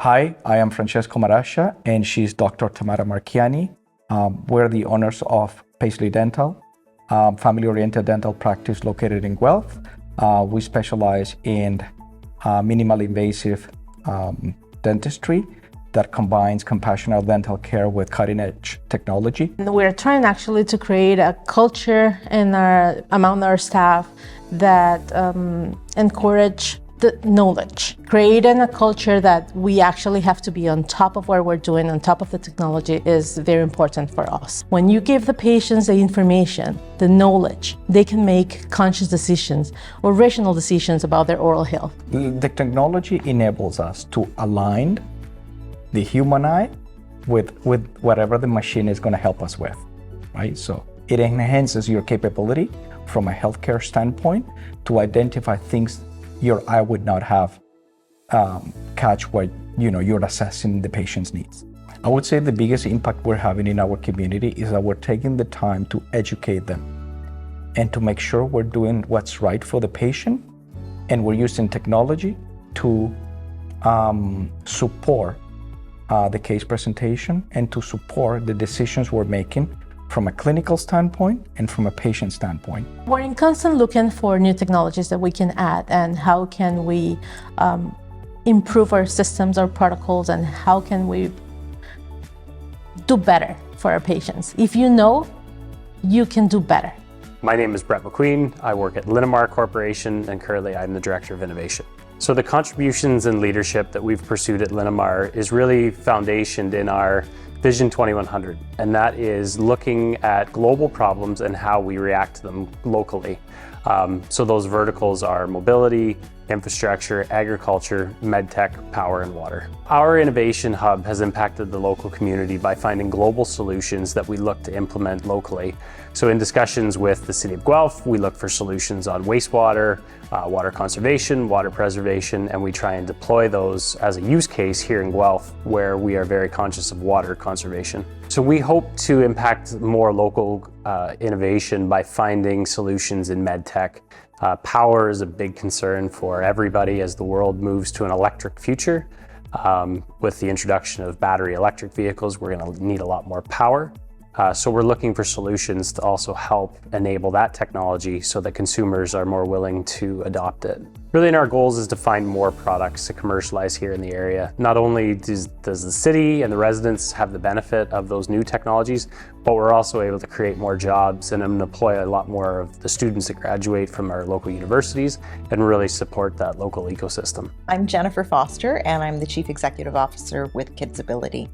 Hi, I am Francesco Marascia, and she's Dr. Tamara Marchiani. We're the owners of Paisley Dental, family-oriented dental practice located in Guelph. We specialize in minimally invasive dentistry that combines compassionate dental care with cutting-edge technology. We're trying actually to create a culture among our staff that encourage the knowledge, creating a culture that we actually have to be on top of what we're doing, on top of the technology, is very important for us. When you give the patients the information, the knowledge, they can make conscious decisions or rational decisions about their oral health. The technology enables us to align the human eye with whatever the machine is going to help us with, right? So it enhances your capability from a healthcare standpoint to identify things your eye would not have catch what you're assessing the patient's needs. I would say the biggest impact we're having in our community is that we're taking the time to educate them and to make sure we're doing what's right for the patient, and we're using technology to support the case presentation and to support the decisions we're making from a clinical standpoint and from a patient standpoint. We're in constant looking for new technologies that we can add, and how can we improve our systems, our protocols, and how can we do better for our patients. If you know, you can do better. My name is Brett McQueen. I work at Linamar Corporation, and currently I'm the Director of Innovation. So the contributions and leadership that we've pursued at Linamar is really foundationed in our Vision 2100, and that is looking at global problems and how we react to them locally. So those verticals are mobility, infrastructure, agriculture, medtech, power, and water. Our innovation hub has impacted the local community by finding global solutions that we look to implement locally. So in discussions with the City of Guelph, we look for solutions on wastewater, water conservation, water preservation, and we try and deploy those as a use case here in Guelph, where we are very conscious of water conservation. So we hope to impact more local innovation by finding solutions in medtech. Power is a big concern for everybody as the world moves to an electric future. With the introduction of battery electric vehicles, we're going to need a lot more power. So we're looking for solutions to also help enable that technology so that consumers are more willing to adopt it. Really, our goals is to find more products to commercialize here in the area. Not only does the city and the residents have the benefit of those new technologies, but we're also able to create more jobs and employ a lot more of the students that graduate from our local universities and really support that local ecosystem. I'm Jennifer Foster, and I'm the Chief Executive Officer with Kidsability.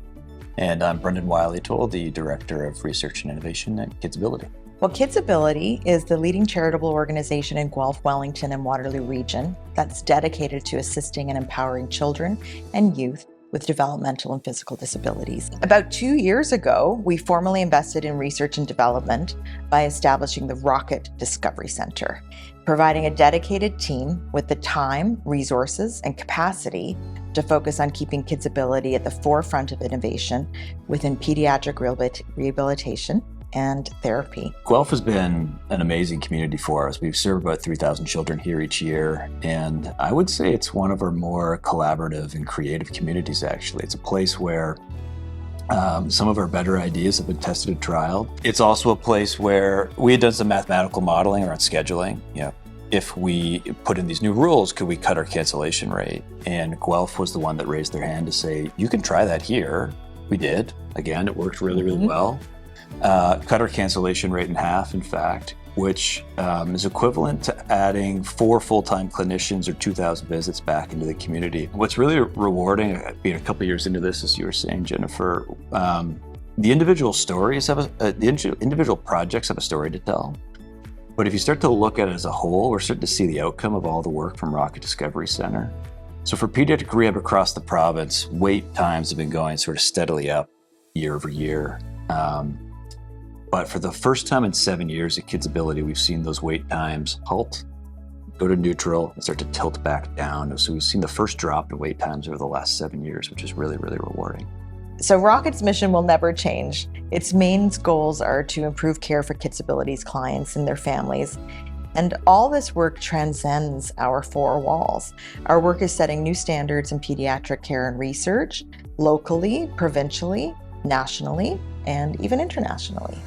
And I'm Brendan Wiley-Toll, the Director of Research and Innovation at Kidsability. Well, Kidsability is the leading charitable organization in Guelph, Wellington, and Waterloo region that's dedicated to assisting and empowering children and youth with developmental and physical disabilities. About 2 years ago, we formally invested in research and development by establishing the Rocket Discovery Center, providing a dedicated team with the time, resources, and capacity to focus on keeping Kidsability at the forefront of innovation within pediatric rehabilitation and therapy. Guelph has been an amazing community for us. We've served about 3,000 children here each year, and I would say it's one of our more collaborative and creative communities, actually. It's a place where some of our better ideas have been tested and trialed. It's also a place where we had done some mathematical modeling around scheduling. If we put in these new rules, could we cut our cancellation rate? And Guelph was the one that raised their hand to say, you can try that here. We did. Again, it worked really, really well. Cut our cancellation rate in half, in fact, which is equivalent to adding 4 full-time clinicians or 2,000 visits back into the community. What's really rewarding, being a couple years into this, as you were saying, Jennifer, the individual stories the individual projects have a story to tell. But if you start to look at it as a whole, we're starting to see the outcome of all the work from Rocket Discovery Center. So for pediatric rehab across the province, wait times have been going sort of steadily up year over year. But for the first time in 7 years at Kidsability, we've seen those wait times halt, go to neutral, and start to tilt back down. So we've seen the first drop in wait times over the last 7 years, which is really, really rewarding. So Rocket's mission will never change. Its main goals are to improve care for Kidsability's clients and their families, And all this work transcends our four walls. Our work is setting new standards in pediatric care and research, locally, provincially, nationally, and even internationally.